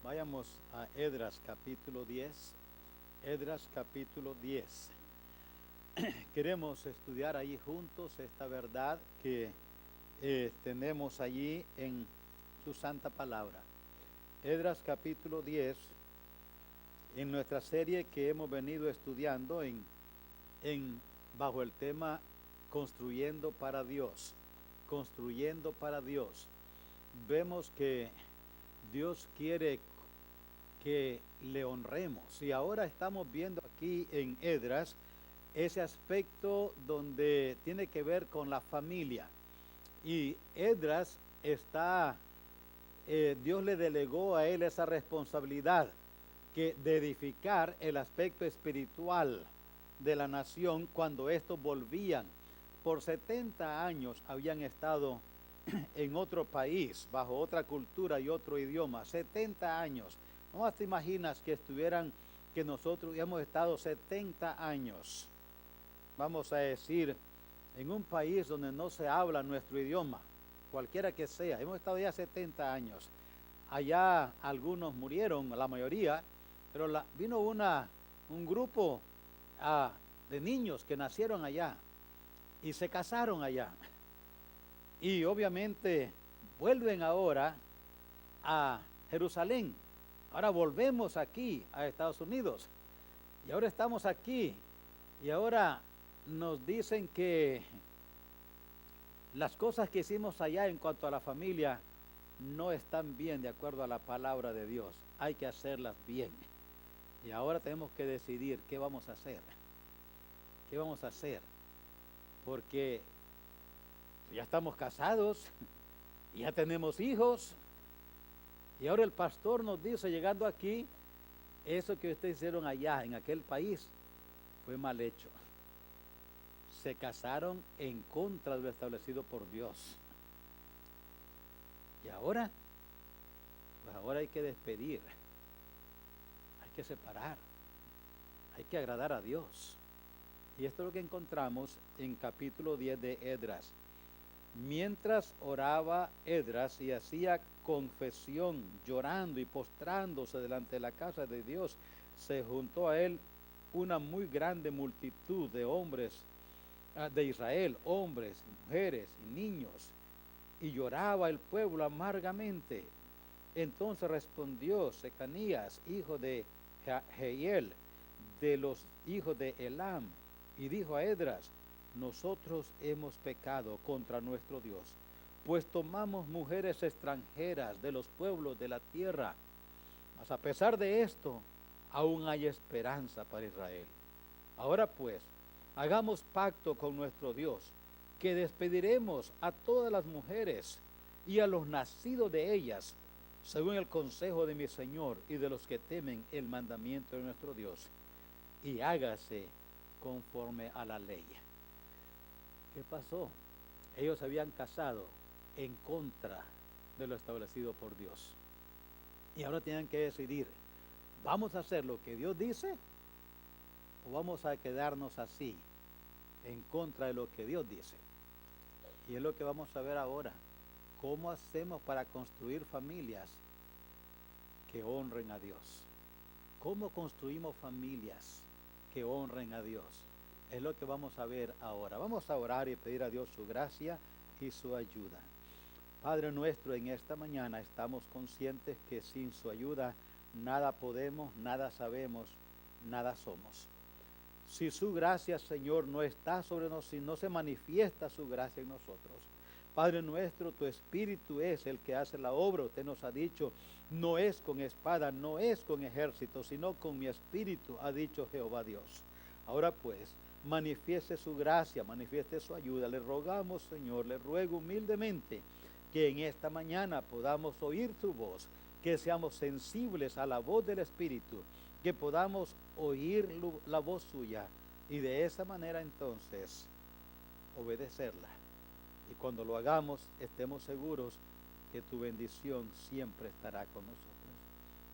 Vayamos a Esdras capítulo 10. Esdras capítulo 10. Queremos estudiar allí juntos esta verdad que tenemos allí en su santa palabra. Esdras capítulo 10, en nuestra serie que hemos venido estudiando bajo el tema Construyendo para Dios. Construyendo para Dios. Vemos que Dios quiere que le honremos. Y ahora estamos viendo aquí en Esdras ese aspecto donde tiene que ver con la familia. Y Esdras Dios le delegó a él esa responsabilidad de edificar el aspecto espiritual de la nación cuando estos volvían. Por 70 años habían estado en otro país, bajo otra cultura y otro idioma, 70 años. ¿No te imaginas que nosotros hemos estado 70 años, vamos a decir, en un país donde no se habla nuestro idioma, cualquiera que sea? Hemos estado ya 70 años. Allá algunos murieron, la mayoría, pero vino un grupo de niños que nacieron allá y se casaron allá. Y obviamente vuelven ahora a Jerusalén. Ahora volvemos aquí a Estados Unidos. Y ahora estamos aquí. Y ahora nos dicen que las cosas que hicimos allá en cuanto a la familia no están bien de acuerdo a la palabra de Dios. Hay que hacerlas bien. Y ahora tenemos que decidir qué vamos a hacer. ¿Qué vamos a hacer? Porque ya estamos casados, ya tenemos hijos, y ahora el pastor nos dice, llegando aquí, eso que ustedes hicieron allá en aquel país fue mal hecho. Se casaron en contra de lo establecido por Dios. Y ahora, pues ahora hay que despedir, hay que separar, hay que agradar a Dios. Y esto es lo que encontramos en capítulo 10 de Esdras. Mientras oraba Esdras y hacía confesión, llorando y postrándose delante de la casa de Dios, se juntó a él una muy grande multitud de hombres de Israel, hombres, mujeres y niños, y lloraba el pueblo amargamente. Entonces respondió Secanías, hijo de Jehiel, de los hijos de Elam, y dijo a Esdras: nosotros hemos pecado contra nuestro Dios, pues tomamos mujeres extranjeras de los pueblos de la tierra. Mas a pesar de esto, aún hay esperanza para Israel. Ahora pues, hagamos pacto con nuestro Dios, que despediremos a todas las mujeres y a los nacidos de ellas, según el consejo de mi Señor y de los que temen el mandamiento de nuestro Dios, y hágase conforme a la ley. ¿Qué pasó? Ellos se habían casado en contra de lo establecido por Dios. Y ahora tienen que decidir, ¿vamos a hacer lo que Dios dice o vamos a quedarnos así, en contra de lo que Dios dice? Y es lo que vamos a ver ahora. ¿Cómo hacemos para construir familias que honren a Dios? ¿Cómo construimos familias que honren a Dios? Es lo que vamos a ver ahora. Vamos a orar y pedir a Dios su gracia y su ayuda. Padre nuestro, en esta mañana estamos conscientes que sin su ayuda nada podemos, nada sabemos, nada somos. Si su gracia, Señor, no está sobre nosotros, si no se manifiesta su gracia en nosotros, Padre nuestro, tu Espíritu es el que hace la obra. Usted nos ha dicho, no es con espada, no es con ejército, sino con mi Espíritu, ha dicho Jehová Dios. Ahora pues, manifieste su gracia, manifieste su ayuda. Le rogamos, Señor, le ruego humildemente que en esta mañana podamos oír tu voz, que seamos sensibles a la voz del Espíritu, que podamos oír la voz suya y de esa manera entonces obedecerla. Y cuando lo hagamos, estemos seguros que tu bendición siempre estará con nosotros.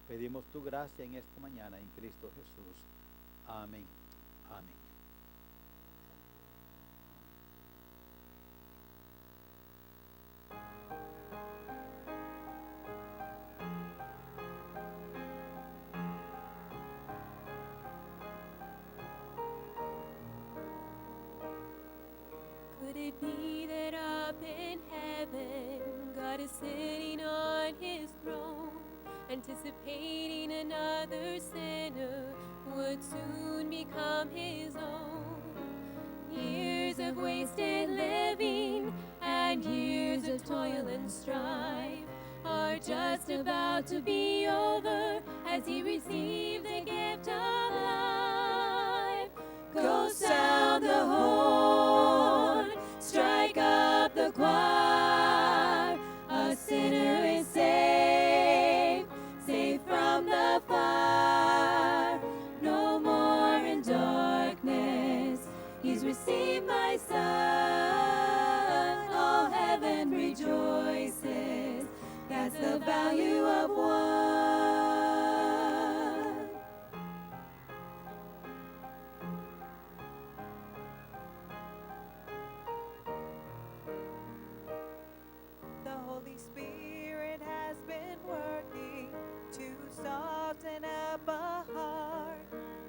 Pedimos tu gracia en esta mañana en Cristo Jesús. Amén. Amén. it be that up in heaven God is sitting on his throne, anticipating another sinner would soon become his own? Years of wasted living and years of toil and strife are just about to be over as he receives the gift of life. Go sound the horn, strike up the choir. A sinner is saved, saved from the fire. No more in darkness, he's received my son. All heaven rejoices, that's the value of one. The Holy Spirit has been working to soften up a heart.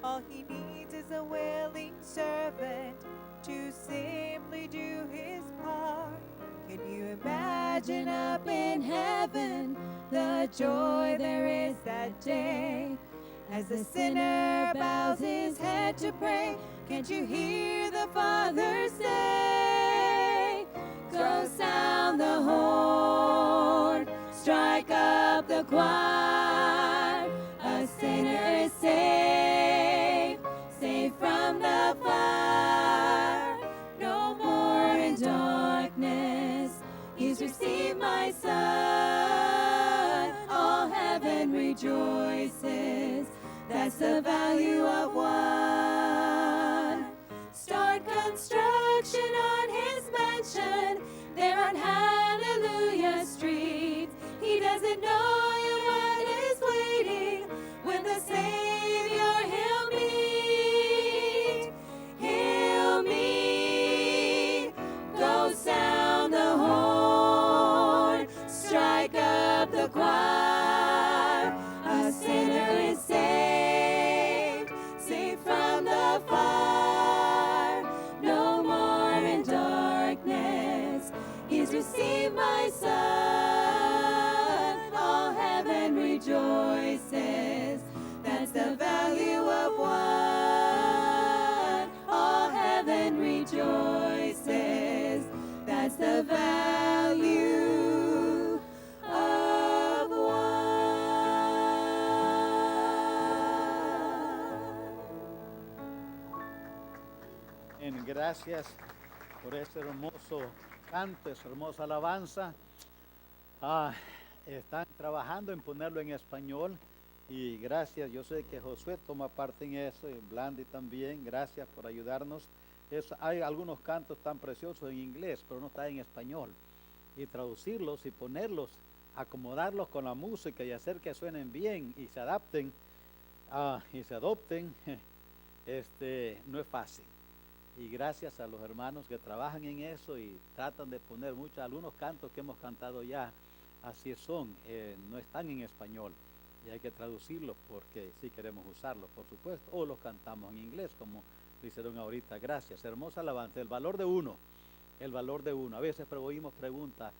All he needs is a willing servant to simply do his part. Can you imagine up in heaven the joy there is that day? As the sinner bows his head to pray, can't you hear the Father say, go sound the horn, strike up the choir. A sinner is saved, saved from the fire. No more in darkness, he's received my son. All heaven rejoices, that's the value of one. Start construction on his mansion there on Hallelujah Street. He doesn't know yet what is waiting when the Savior he'll meet. He'll meet. Go sound the horn, strike up the choir. A sinner is saved, saved from the fire. No more in darkness, he's received my son. All heaven rejoices, that's the value of one. All heaven rejoices, that's the value of one. Gracias por este hermoso canto, esa hermosa alabanza. Están trabajando en ponerlo en español y gracias, yo sé que Josué toma parte en eso y Blandi también, gracias por ayudarnos. Hay algunos cantos tan preciosos en inglés, pero no está en español. Y traducirlos y ponerlos, acomodarlos con la música y hacer que suenen bien y se adapten y se adopten, no es fácil. Y gracias a los hermanos que trabajan en eso y tratan de poner algunos cantos que hemos cantado ya, así son, no están en español y hay que traducirlos porque si queremos usarlos, por supuesto, o los cantamos en inglés como lo hicieron ahorita. Gracias, hermosa alabanza. El valor de uno. A veces oímos preguntas,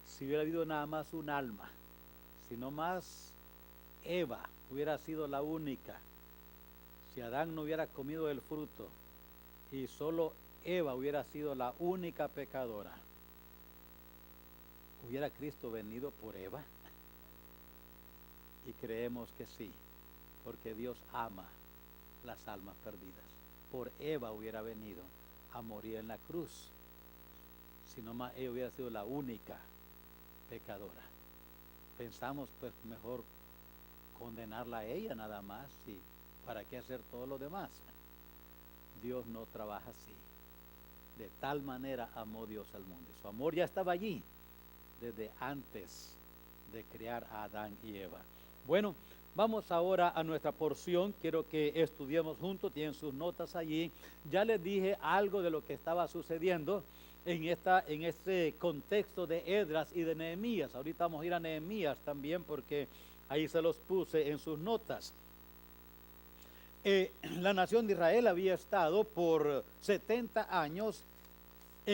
si hubiera habido nada más un alma, si no más Eva hubiera sido la única, si Adán no hubiera comido del fruto, y solo Eva hubiera sido la única pecadora, ¿hubiera Cristo venido por Eva? Y creemos que sí, porque Dios ama las almas perdidas. Por Eva hubiera venido a morir en la cruz, si no más ella hubiera sido la única pecadora. Pensamos pues mejor condenarla a ella nada más, y ¿para qué hacer todo lo demás? Dios no trabaja así. De tal manera amó Dios al mundo. Su amor ya estaba allí desde antes de crear a Adán y Eva. Bueno, vamos ahora a nuestra porción. Quiero que estudiemos juntos. Tienen sus notas allí. Ya les dije algo de lo que estaba sucediendo en este contexto de Esdras y de Nehemías. Ahorita vamos a ir a Nehemías también porque ahí se los puse en sus notas. La nación de Israel había estado por 70 años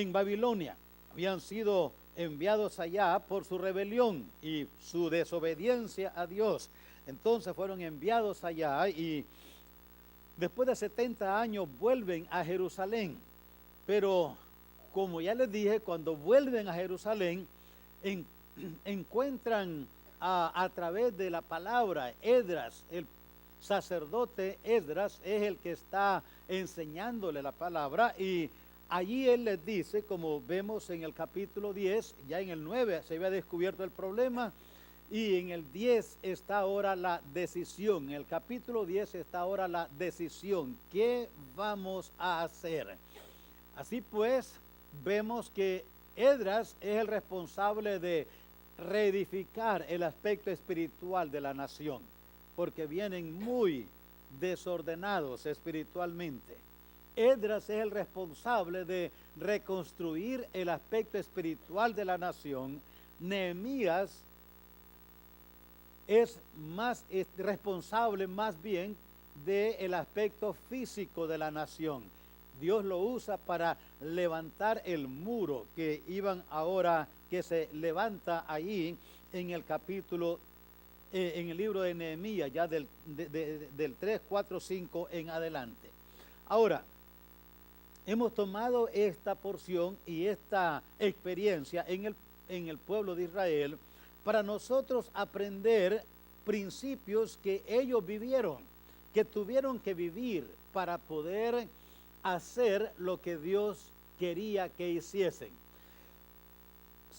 en Babilonia. Habían sido enviados allá por su rebelión y su desobediencia a Dios. Entonces fueron enviados allá y después de 70 años vuelven a Jerusalén. Pero como ya les dije, cuando vuelven a Jerusalén, encuentran a través de la palabra, Esdras, el sacerdote Esdras es el que está enseñándole la palabra, y allí él les dice, como vemos en el capítulo 10, ya en el 9 se había descubierto el problema, y en el 10 está ahora la decisión. En el capítulo 10 está ahora la decisión. ¿Qué vamos a hacer? Así pues, vemos que Esdras es el responsable de reedificar el aspecto espiritual de la nación, porque vienen muy desordenados espiritualmente. Esdras es el responsable de reconstruir el aspecto espiritual de la nación. Nehemías es responsable más bien del aspecto físico de la nación. Dios lo usa para levantar el muro que se levanta ahí en el capítulo, en el libro de Nehemías, ya del 3, 4, 5 en adelante. Ahora, hemos tomado esta porción y esta experiencia en el pueblo de Israel para nosotros aprender principios que ellos vivieron, que tuvieron que vivir para poder hacer lo que Dios quería que hiciesen.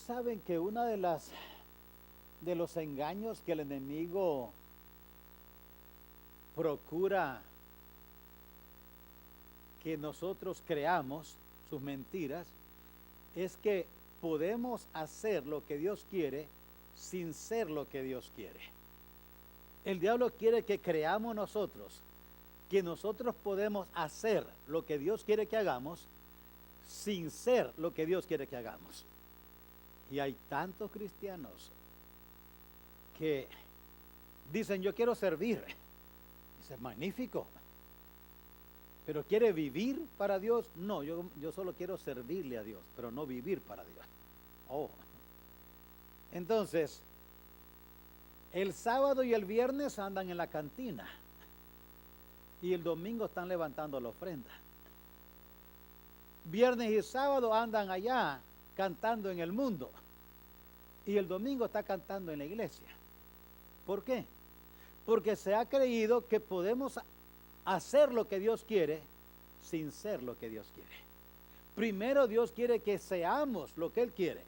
Saben que uno de los engaños que el enemigo procura que nosotros creamos, sus mentiras, es que podemos hacer lo que Dios quiere sin ser lo que Dios quiere. El diablo quiere que creamos nosotros que nosotros podemos hacer lo que Dios quiere que hagamos sin ser lo que Dios quiere que hagamos. Y hay tantos cristianos que dicen, yo quiero servir. Dice, magnífico. ¿Pero quiere vivir para Dios? No, yo solo quiero servirle a Dios, pero no vivir para Dios. Oh. Entonces, el sábado y el viernes andan en la cantina y el domingo están levantando la ofrenda. Viernes y sábado andan allá cantando en el mundo y el domingo está cantando en la iglesia. ¿Por qué? Porque se ha creído que podemos hacer lo que Dios quiere sin ser lo que Dios quiere. Primero Dios quiere que seamos lo que Él quiere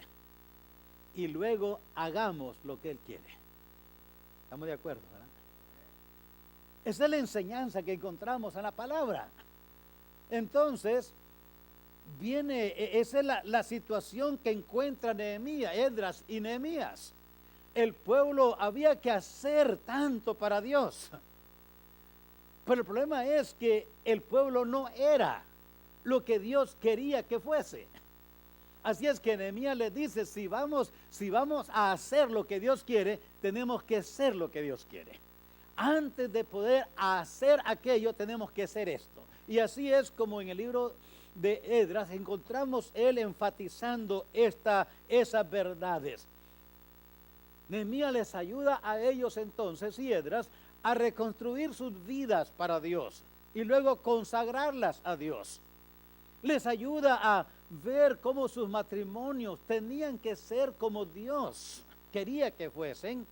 y luego hagamos lo que Él quiere. ¿Estamos de acuerdo, verdad? Esa es la enseñanza que encontramos en la palabra. Entonces, esa es la situación que encuentra Nehemías, Esdras y Nehemías. El pueblo había que hacer tanto para Dios. Pero el problema es que el pueblo no era lo que Dios quería que fuese. Así es que Nehemías les dice, si vamos a hacer lo que Dios quiere, tenemos que ser lo que Dios quiere. Antes de poder hacer aquello, tenemos que hacer esto. Y así es como en el libro de Esdras encontramos él enfatizando esas verdades. Nehemías les ayuda a ellos entonces, y Esdras, a reconstruir sus vidas para Dios y luego consagrarlas a Dios. Les ayuda a ver cómo sus matrimonios tenían que ser como Dios quería que fuesen,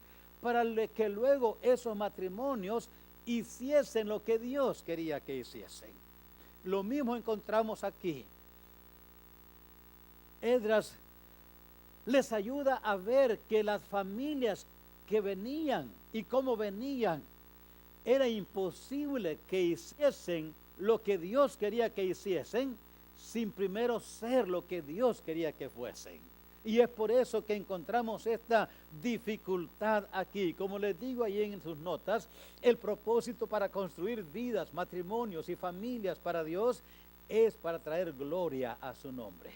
para que luego esos matrimonios hiciesen lo que Dios quería que hiciesen. Lo mismo encontramos aquí. Esdras les ayuda a ver que las familias que venían y cómo venían, era imposible que hiciesen lo que Dios quería que hiciesen sin primero ser lo que Dios quería que fuesen. Y es por eso que encontramos esta dificultad aquí. Como les digo ahí en sus notas, el propósito para construir vidas, matrimonios y familias para Dios es para traer gloria a su nombre.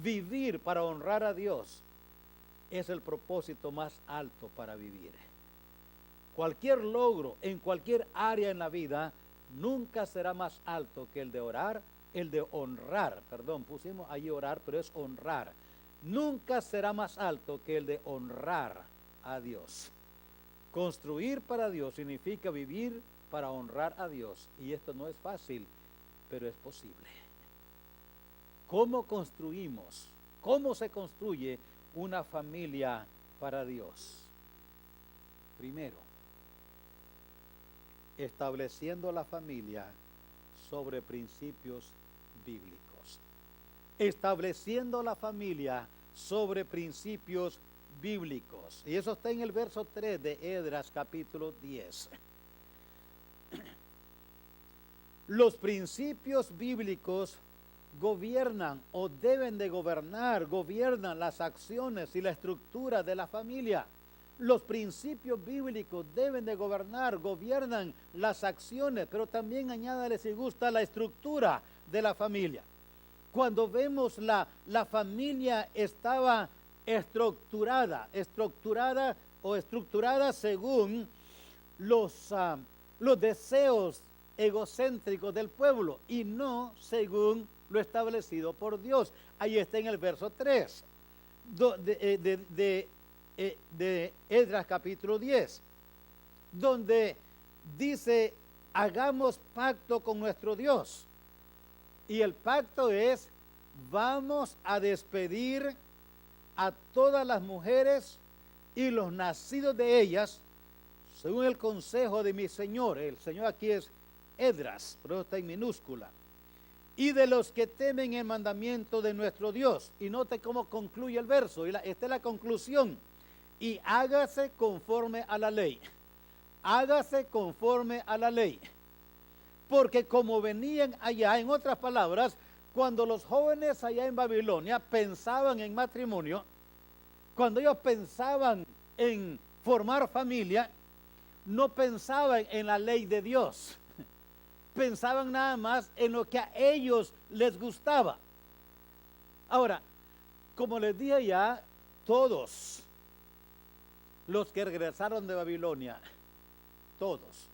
Vivir para honrar a Dios es el propósito más alto para vivir. Cualquier logro en cualquier área en la vida nunca será más alto que el de orar, el de honrar, perdón, pusimos ahí orar, pero es honrar. Nunca será más alto que el de honrar a Dios. Construir para Dios significa vivir para honrar a Dios. Y esto no es fácil, pero es posible. ¿Cómo construimos? ¿Cómo se construye una familia para Dios? Primero, estableciendo la familia sobre principios bíblicos. Estableciendo la familia sobre principios bíblicos. Y eso está en el verso 3 de Esdras capítulo 10. Los principios bíblicos gobiernan o deben de gobernar, gobiernan las acciones y la estructura de la familia. Los principios bíblicos deben de gobernar, gobiernan las acciones, pero también añádale si gusta la estructura de la familia. Cuando vemos la familia estaba estructurada según los deseos egocéntricos del pueblo y no según lo establecido por Dios. Ahí está en el verso 3 de Esdras capítulo 10, donde dice, hagamos pacto con nuestro Dios. Y el pacto es, vamos a despedir a todas las mujeres y los nacidos de ellas, según el consejo de mi Señor. El Señor aquí es Esdras, pero está en minúscula. Y de los que temen el mandamiento de nuestro Dios. Y note cómo concluye el verso. Esta es la conclusión. Y hágase conforme a la ley. Hágase conforme a la ley. Porque como venían allá, en otras palabras, cuando los jóvenes allá en Babilonia pensaban en matrimonio, cuando ellos pensaban en formar familia, no pensaban en la ley de Dios. Pensaban nada más en lo que a ellos les gustaba. Ahora, como les dije ya, todos los que regresaron de Babilonia, todos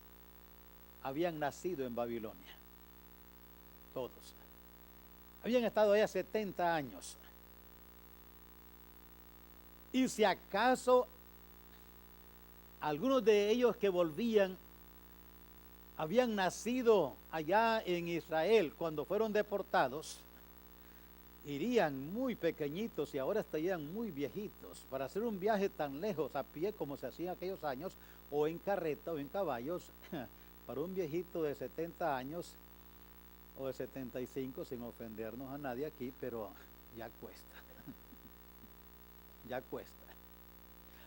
habían nacido en Babilonia. Todos. Habían estado allá 70 años. Y si acaso algunos de ellos que volvían habían nacido allá en Israel cuando fueron deportados, irían muy pequeñitos y ahora estarían muy viejitos. Para hacer un viaje tan lejos a pie como se hacía en aquellos años, o en carreta o en caballos, para un viejito de 70 años o de 75, sin ofendernos a nadie aquí, pero ya cuesta. Ya cuesta.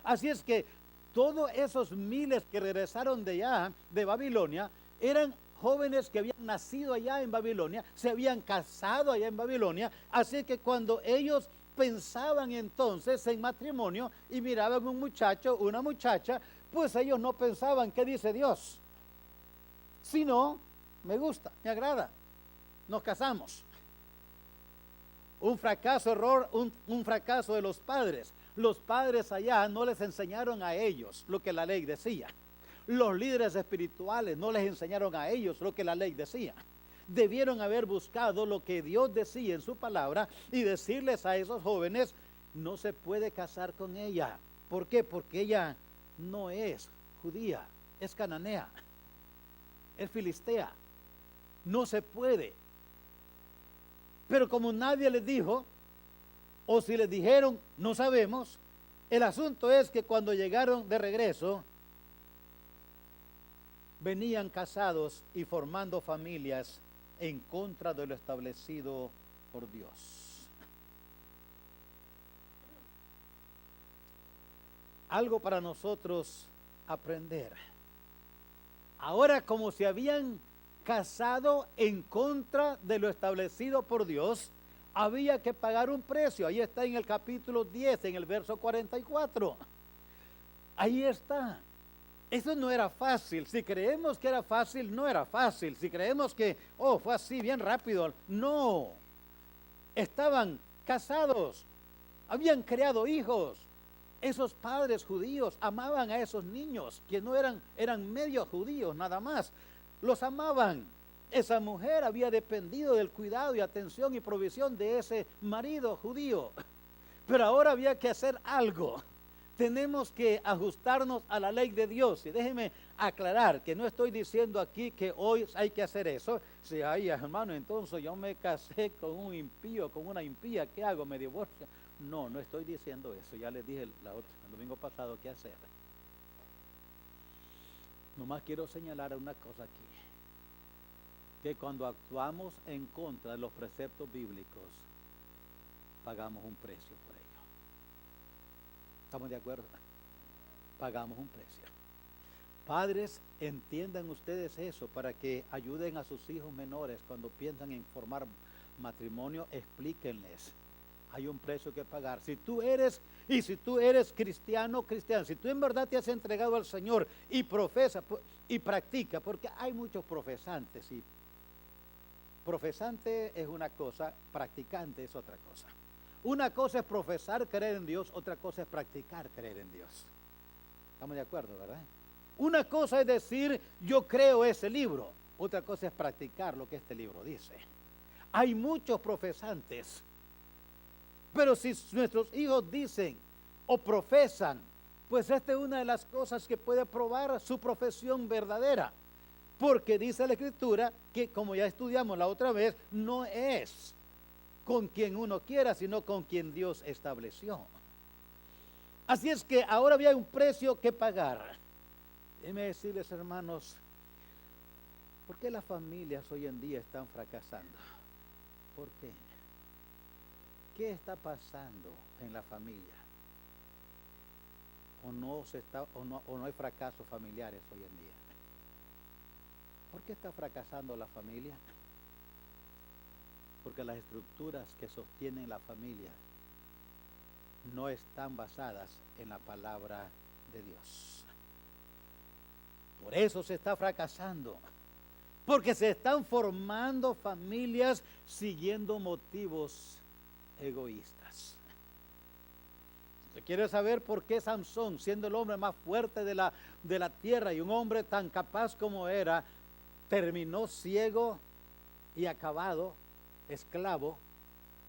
Así es que todos esos miles que regresaron de allá, de Babilonia, eran jóvenes que habían nacido allá en Babilonia, se habían casado allá en Babilonia. Así que cuando ellos pensaban entonces en matrimonio y miraban un muchacho, una muchacha, pues ellos no pensaban qué dice Dios, sino me gusta, me agrada, nos casamos. Un fracaso de los padres. Los padres allá no les enseñaron a ellos lo que la ley decía. Los líderes espirituales no les enseñaron a ellos lo que la ley decía. Debieron haber buscado lo que Dios decía en su palabra y decirles a esos jóvenes, no se puede casar con ella. ¿Por qué? Porque ella no es judía, es cananea, es filistea. No se puede. Pero como nadie les dijo, o si les dijeron, no sabemos, el asunto es que cuando llegaron de regreso, venían casados y formando familias en contra de lo establecido por Dios. Algo para nosotros aprender. Ahora, como se habían casado en contra de lo establecido por Dios, había que pagar un precio. Ahí está en el capítulo 10, en el verso 44. Ahí está. Eso no era fácil. Si creemos que era fácil, no era fácil. Si creemos que, fue así, bien rápido, no. Estaban casados, habían creado hijos. Esos padres judíos amaban a esos niños, que no eran medio judíos nada más. Los amaban. Esa mujer había dependido del cuidado y atención y provisión de ese marido judío. Pero ahora había que hacer algo. Tenemos que ajustarnos a la ley de Dios. Y déjeme aclarar que no estoy diciendo aquí que hoy hay que hacer eso. Si ay, hermano, entonces yo me casé con un impío, con una impía, ¿qué hago? ¿Me divorcio? No, no estoy diciendo eso. Ya les dije el domingo pasado qué hacer. Nomás quiero señalar una cosa aquí. Que cuando actuamos en contra de los preceptos bíblicos, pagamos un precio por ello. ¿Estamos de acuerdo? Pagamos un precio. Padres, entiendan ustedes eso para que ayuden a sus hijos menores cuando piensan en formar matrimonio, explíquenles. Hay un precio que pagar. Si tú eres cristiano, si tú en verdad te has entregado al Señor y profesa y practica, porque hay muchos profesantes y profesante es una cosa, practicante es otra cosa. Una cosa es profesar creer en Dios, otra cosa es practicar creer en Dios. Estamos de acuerdo, ¿verdad? Una cosa es decir, yo creo ese libro, otra cosa es practicar lo que este libro dice. Hay muchos profesantes, pero si nuestros hijos dicen o profesan, pues esta es una de las cosas que puede probar su profesión verdadera. Porque dice la Escritura que, como ya estudiamos la otra vez, no es con quien uno quiera, sino con quien Dios estableció. Así es que ahora había un precio que pagar. Déjenme decirles, hermanos, ¿por qué las familias hoy en día están fracasando? ¿Por qué? ¿Qué está pasando en la familia? ¿O no hay fracasos familiares hoy en día? ¿Por qué está fracasando la familia? Porque las estructuras que sostienen la familia no están basadas en la palabra de Dios. Por eso se está fracasando. Porque se están formando familias siguiendo motivos egoístas. ¿Se quiere saber por qué Sansón, siendo el hombre más fuerte de la tierra y un hombre tan capaz como era, terminó ciego y acabado, esclavo?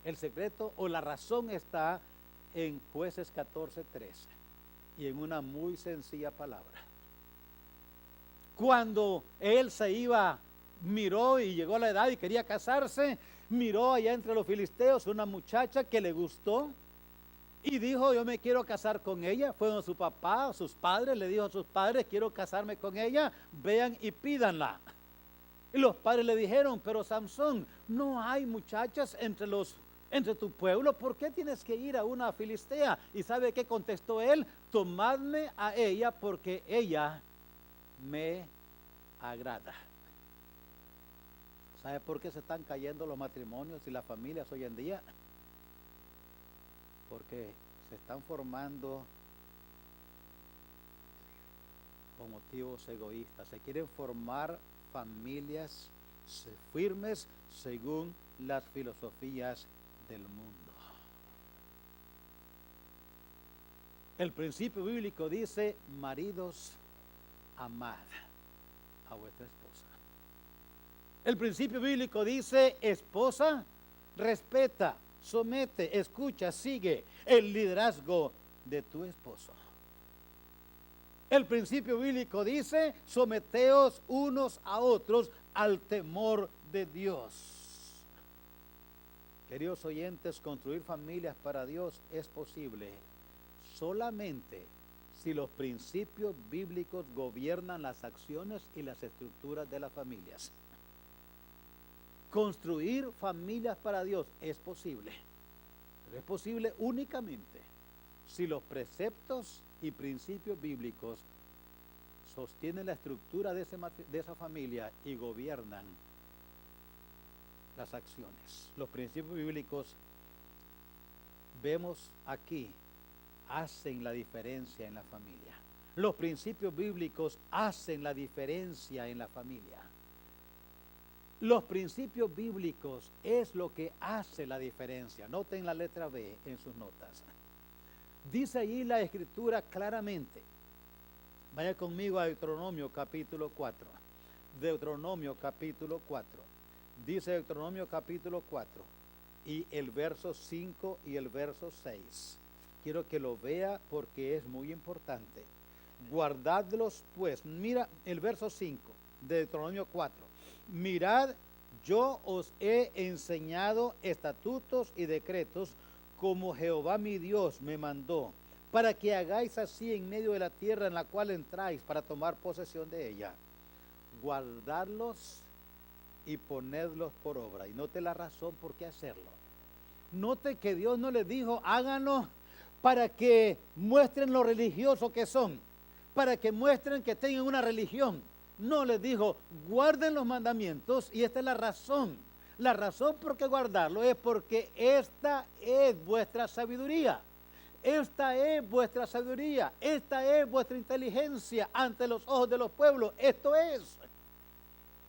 El secreto o la razón está en Jueces 14:13 y en una muy sencilla palabra. Cuando él miró y llegó a la edad y quería casarse, miró allá entre los filisteos una muchacha que le gustó y dijo, yo me quiero casar con ella. Fue donde su papá, sus padres, le dijo a sus padres, quiero casarme con ella, vean y pídanla. Y los padres le dijeron, pero Sansón, no hay muchachas entre tu pueblo, ¿por qué tienes que ir a una filistea? ¿Y sabe qué contestó él? Tomadme a ella porque ella me agrada. ¿Sabe por qué se están cayendo los matrimonios y las familias hoy en día? Porque se están formando con motivos egoístas. Se quieren formar familias firmes según las filosofías del mundo. El principio bíblico dice, maridos, amad a vuestra esposa. El principio bíblico dice, esposa, respeta, somete, escucha, sigue el liderazgo de tu esposo. El principio bíblico dice, someteos unos a otros al temor de Dios. Queridos oyentes, construir familias para Dios es posible solamente si los principios bíblicos gobiernan las acciones y las estructuras de las familias. Construir familias para Dios es posible, pero es posible únicamente si los preceptos y principios bíblicos sostienen la estructura de esa familia y gobiernan las acciones. Los principios bíblicos, vemos aquí, hacen la diferencia en la familia. Los principios bíblicos hacen la diferencia en la familia. Los principios bíblicos es lo que hace la diferencia. Noten la letra B en sus notas. Dice ahí la Escritura claramente. Vaya conmigo a Deuteronomio capítulo 4. Deuteronomio capítulo 4. Dice Deuteronomio capítulo 4 y el verso 5 y el verso 6. Quiero que lo vea porque es muy importante. Guardadlos pues. Mira el verso 5 de Deuteronomio 4. Mirad, yo os he enseñado estatutos y decretos como Jehová mi Dios me mandó, para que hagáis así en medio de la tierra en la cual entráis para tomar posesión de ella. Guardarlos y ponedlos por obra. Y note la razón por qué hacerlo. Note que Dios no les dijo, háganlo para que muestren lo religioso que son, para que muestren que tengan una religión. No, les dijo, guarden los mandamientos, y esta es la razón. La razón por qué guardarlo es porque esta es vuestra sabiduría. Esta es vuestra sabiduría. Esta es vuestra inteligencia ante los ojos de los pueblos. Esto es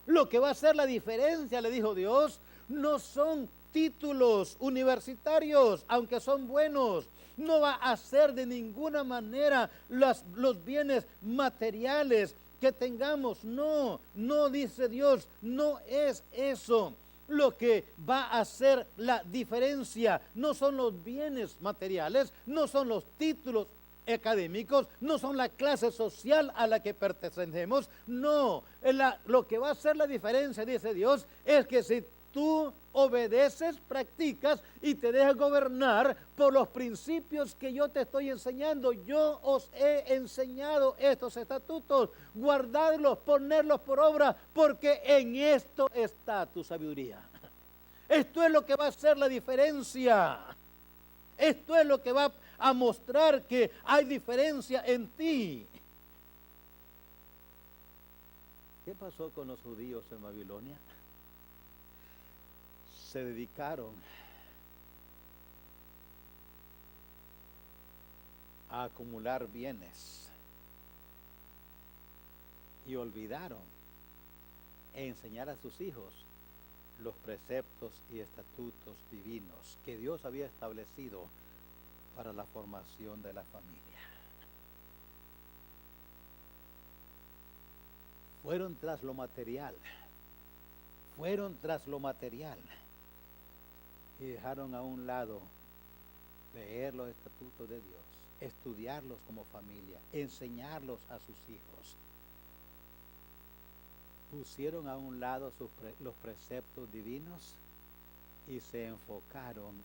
lo que va a hacer la diferencia, le dijo Dios. No son títulos universitarios, aunque son buenos. No va a ser de ninguna manera los bienes materiales que tengamos. No, no dice Dios, no es eso. Lo que va a hacer la diferencia no son los bienes materiales, no son los títulos académicos, no son la clase social a la que pertenecemos. No, lo que va a hacer la diferencia, dice Dios, es que si tú obedeces, practicas y te dejas gobernar por los principios que yo te estoy enseñando. Yo os he enseñado estos estatutos, guardarlos, ponerlos por obra, porque en esto está tu sabiduría. Esto es lo que va a hacer la diferencia. Esto es lo que va a mostrar que hay diferencia en ti. ¿Qué pasó con los judíos en Babilonia? Se dedicaron a acumular bienes y olvidaron enseñar a sus hijos los preceptos y estatutos divinos que Dios había establecido para la formación de la familia. Fueron tras lo material, y dejaron a un lado leer los estatutos de Dios, estudiarlos como familia, enseñarlos a sus hijos. Pusieron a un lado los preceptos divinos y se enfocaron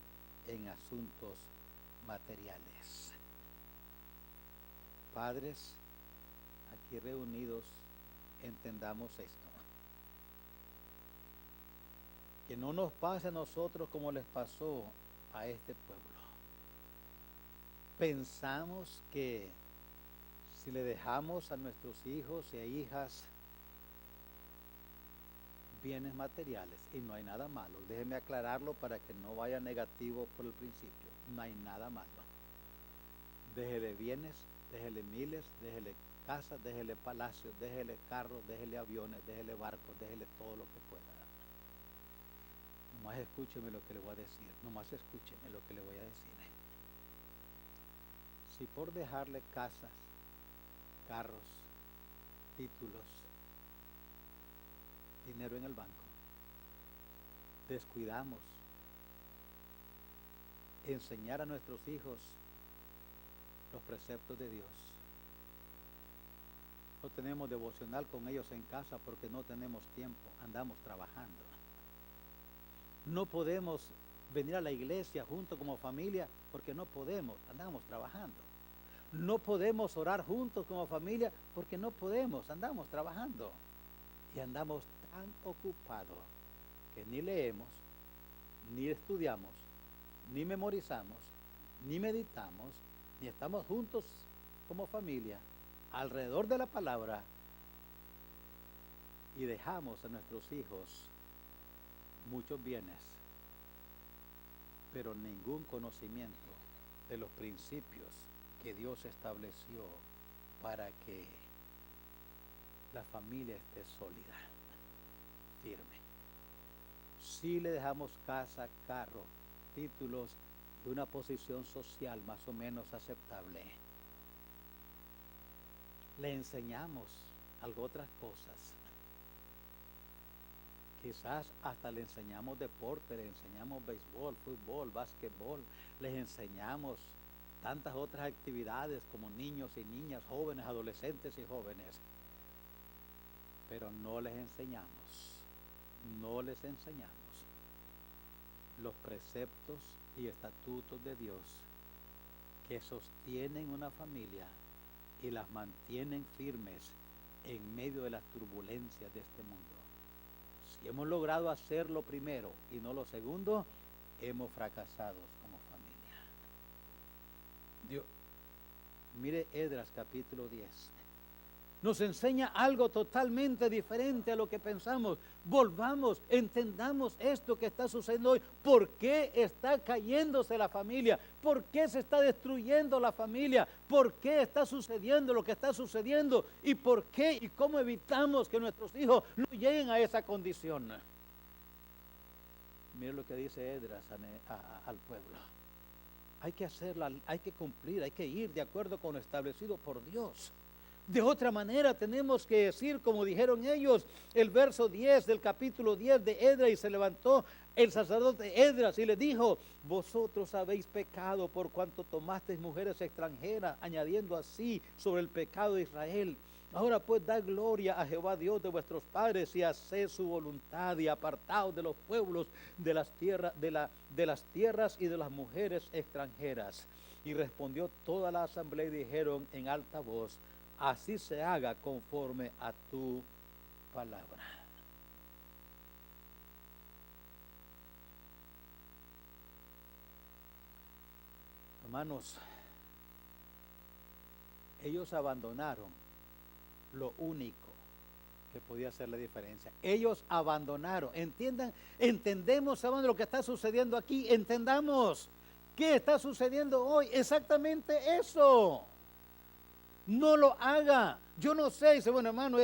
en asuntos materiales. Padres, aquí reunidos, entendamos esto. Que no nos pase a nosotros como les pasó a este pueblo. Pensamos que si le dejamos a nuestros hijos e hijas bienes materiales, y no hay nada malo, déjeme aclararlo para que no vaya negativo por el principio, no hay nada malo. Déjele bienes, déjele miles, déjele casas, déjele palacios, déjele carros, déjele aviones, déjele barcos, déjele todo lo que pueda. Nomás escúcheme lo que le voy a decir, nomás escúcheme lo que le voy a decir. Si por dejarle casas, carros, títulos, dinero en el banco, descuidamos enseñar a nuestros hijos los preceptos de Dios, no tenemos devocional con ellos en casa porque no tenemos tiempo, andamos trabajando. No podemos venir a la iglesia juntos como familia porque no podemos, andamos trabajando. No podemos orar juntos como familia porque no podemos, andamos trabajando. Y andamos tan ocupados que ni leemos, ni estudiamos, ni memorizamos, ni meditamos, ni estamos juntos como familia alrededor de la palabra, y dejamos a nuestros hijos muchos bienes, pero ningún conocimiento de los principios que Dios estableció para que la familia esté sólida, firme. Si le dejamos casa, carro, títulos y una posición social más o menos aceptable, le enseñamos algo, otras cosas, Quizás hasta le enseñamos deporte, le enseñamos béisbol, fútbol, básquetbol, les enseñamos tantas otras actividades como niños y niñas, jóvenes, adolescentes y jóvenes. Pero no les enseñamos los preceptos y estatutos de Dios que sostienen una familia y las mantienen firmes en medio de las turbulencias de este mundo. Si hemos logrado hacer lo primero y no lo segundo, hemos fracasado como familia. Dios, mire Esdras capítulo 10. Nos enseña algo totalmente diferente a lo que pensamos. Volvamos, entendamos esto que está sucediendo hoy. ¿Por qué está cayéndose la familia? ¿Por qué se está destruyendo la familia? ¿Por qué está sucediendo lo que está sucediendo? ¿Y por qué y cómo evitamos que nuestros hijos no lleguen a esa condición? Mire lo que dice Esdras al pueblo. Hay que hacerla, hay que cumplir, hay que ir de acuerdo con lo establecido por Dios. De otra manera tenemos que decir, como dijeron ellos, el verso 10 del capítulo 10 de Esdras: y se levantó el sacerdote Esdras y le dijo: vosotros habéis pecado por cuanto tomasteis mujeres extranjeras, añadiendo así sobre el pecado de Israel. Ahora pues da gloria a Jehová Dios de vuestros padres y haced su voluntad, y apartaos de los pueblos de las tierras y de las mujeres extranjeras. Y respondió toda la asamblea y dijeron en alta voz: así se haga conforme a tu palabra. Hermanos, ellos abandonaron lo único que podía hacer la diferencia. Ellos abandonaron. Entendemos, ¿saben lo que está sucediendo aquí? Entendamos qué está sucediendo hoy. Exactamente eso. No lo haga. Yo no sé, dice, bueno, hermano,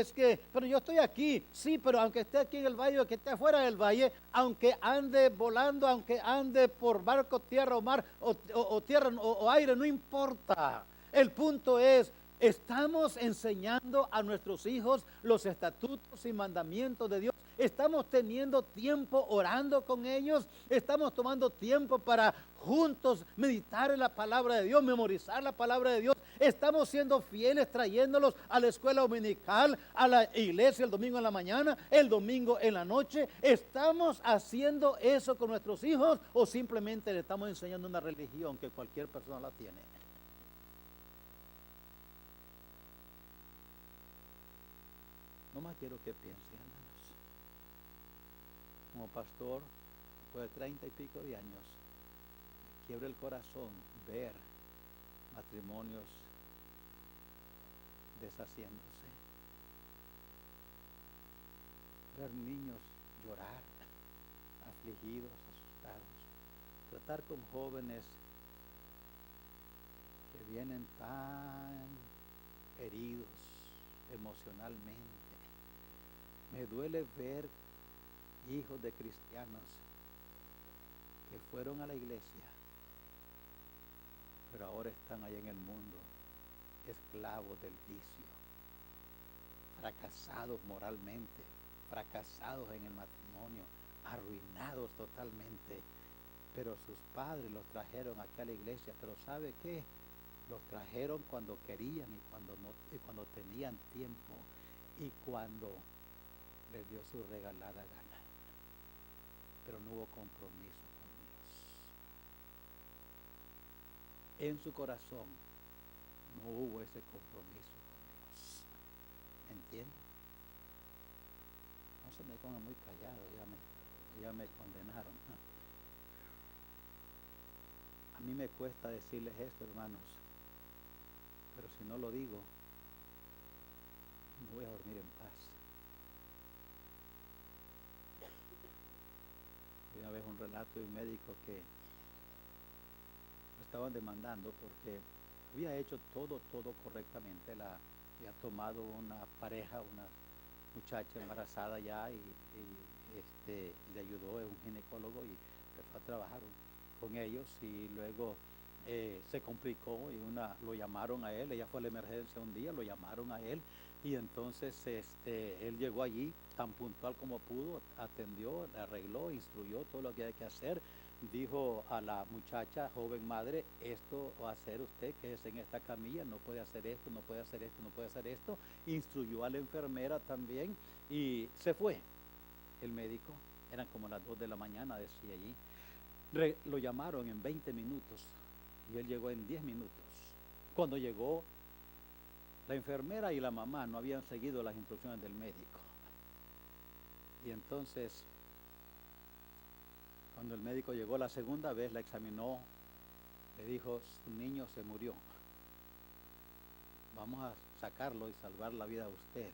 pero yo estoy aquí. Sí, pero aunque esté aquí en el valle o que esté afuera del valle, aunque ande volando, aunque ande por barco, tierra o mar, o tierra o aire, no importa. El punto es, estamos enseñando a nuestros hijos los estatutos y mandamientos de Dios. Estamos teniendo tiempo orando con ellos. Estamos tomando tiempo para juntos meditar en la palabra de Dios, memorizar la palabra de Dios. Estamos siendo fieles trayéndolos a la escuela dominical, a la iglesia el domingo en la mañana, el domingo en la noche. ¿Estamos haciendo eso con nuestros hijos o simplemente le estamos enseñando una religión que cualquier persona la tiene? No más quiero que piensen, hermanos. Como pastor, después de 30 y pico de años, me quiebra el corazón ver matrimonios deshaciéndose, ver niños llorar, afligidos, asustados, tratar con jóvenes que vienen tan heridos emocionalmente. Me duele ver hijos de cristianos que fueron a la iglesia, pero ahora están allá en el mundo, esclavos del vicio, fracasados moralmente, fracasados en el matrimonio, arruinados totalmente. Pero sus padres los trajeron aquí a la iglesia. Pero ¿sabe qué? Los trajeron cuando querían y cuando tenían tiempo y cuando les dio su regalada gana. Pero no hubo compromiso con Dios. En su corazón no hubo ese compromiso con Dios. ¿Me entienden? No se me pongan muy callados, ya me condenaron. A mí me cuesta decirles esto, hermanos, pero si no lo digo, no voy a dormir en paz. Una vez un relato de un médico que lo estaban demandando porque había hecho todo correctamente. Había tomado una pareja, una muchacha embarazada ya, y le ayudó, es un ginecólogo, y empezó a trabajar con ellos, y luego se complicó y lo llamaron a él. Ella fue a la emergencia un día, lo llamaron a él, Y entonces él llegó allí tan puntual como pudo, atendió, arregló, instruyó todo lo que hay que hacer. Dijo a la muchacha, joven madre, esto va a hacer usted, que es en esta camilla, no puede hacer esto, no puede hacer esto, no puede hacer esto. Instruyó a la enfermera también y se fue. El médico, eran como las 2 de la mañana, decía allí. Lo llamaron en 20 minutos y él llegó en 10 minutos. Cuando llegó, la enfermera y la mamá no habían seguido las instrucciones del médico. Y entonces, cuando el médico llegó la segunda vez, la examinó, le dijo, su niño se murió. Vamos a sacarlo y salvar la vida a usted.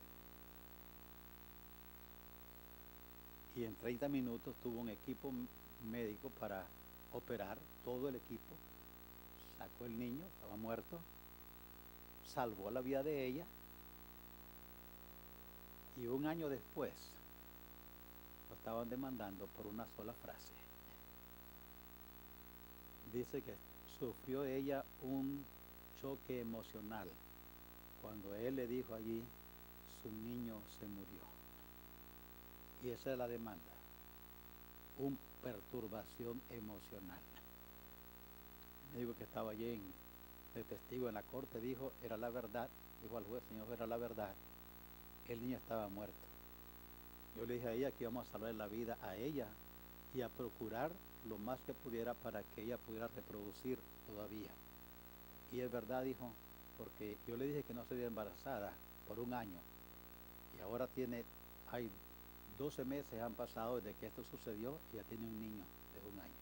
Y en 30 minutos tuvo un equipo médico para operar, todo el equipo. Sacó el niño, estaba muerto, salvó la vida de ella. Y un año después lo estaban demandando por una sola frase. Dice que sufrió ella un choque emocional cuando él le dijo allí, su niño se murió. Y esa es la demanda, una perturbación emocional. El médico que estaba allí de testigo en la corte dijo, era la verdad, dijo al juez, señor, era la verdad, el niño estaba muerto. Yo le dije a ella que íbamos a salvar la vida a ella y a procurar lo más que pudiera para que ella pudiera reproducir todavía. Y es verdad, dijo, porque yo le dije que no se diera embarazada por un año y ahora hay 12 meses han pasado desde que esto sucedió y ya tiene un niño de un año.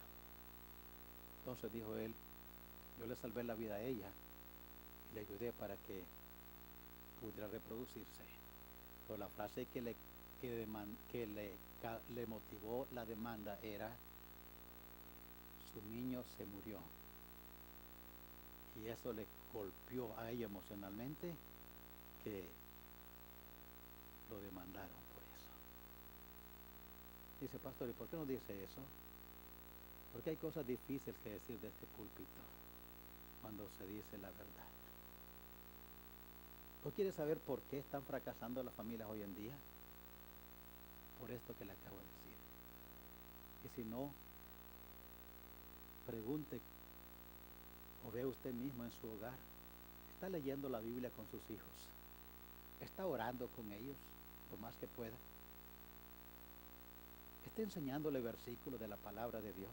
Entonces dijo él, yo le salvé la vida a ella y le ayudé para que pudiera reproducirse. Pero la frase que le motivó la demanda era, su niño se murió. Y eso le golpeó a ella emocionalmente, que lo demandaron por eso. Dice, pastor, ¿y por qué no dice eso? Porque hay cosas difíciles que decir de este púlpito cuando se dice la verdad. ¿O quiere saber por qué están fracasando las familias hoy en día? Por esto que le acabo de decir. Y si no, pregunte o vea usted mismo en su hogar. ¿Está leyendo la Biblia con sus hijos? ¿Está orando con ellos lo más que pueda? ¿Está enseñándole versículos de la palabra de Dios?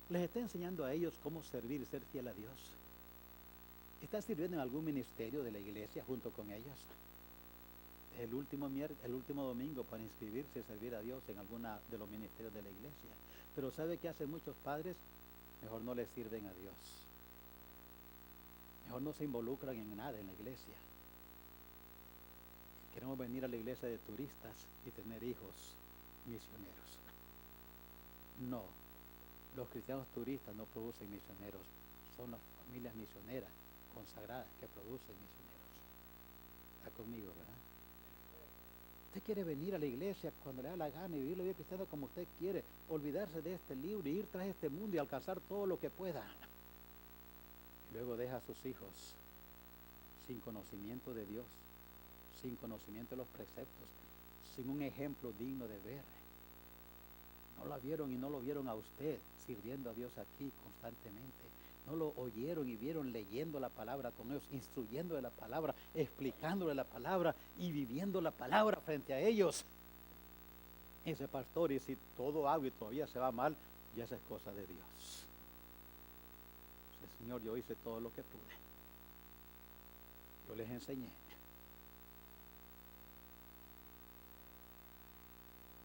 ¿Les está enseñando a ellos cómo servir y ser fiel a Dios? ¿Está sirviendo en algún ministerio de la iglesia junto con ellos? El último domingo para inscribirse y servir a Dios en alguna de los ministerios de la iglesia. Pero ¿sabe qué hacen muchos padres? Mejor no le sirven a Dios. Mejor no se involucran en nada en la iglesia. Queremos venir a la iglesia de turistas y tener hijos misioneros. No, los cristianos turistas no producen misioneros. Son las familias misioneras consagradas que producen misioneros. Está conmigo, ¿verdad? Usted quiere venir a la iglesia cuando le da la gana y vivir la vida cristiana como usted quiere, olvidarse de este libro y ir tras este mundo y alcanzar todo lo que pueda. Y luego deja a sus hijos sin conocimiento de Dios, sin conocimiento de los preceptos, sin un ejemplo digno de ver. No la vieron y no lo vieron a usted sirviendo a Dios aquí constantemente. No lo oyeron y vieron leyendo la palabra con ellos, instruyendo de la palabra, explicándole la palabra y viviendo la palabra frente a ellos. Ese pastor, y si todo hago y todavía se va mal, ya esa es cosa de Dios. Señor, yo hice todo lo que pude. Yo les enseñé.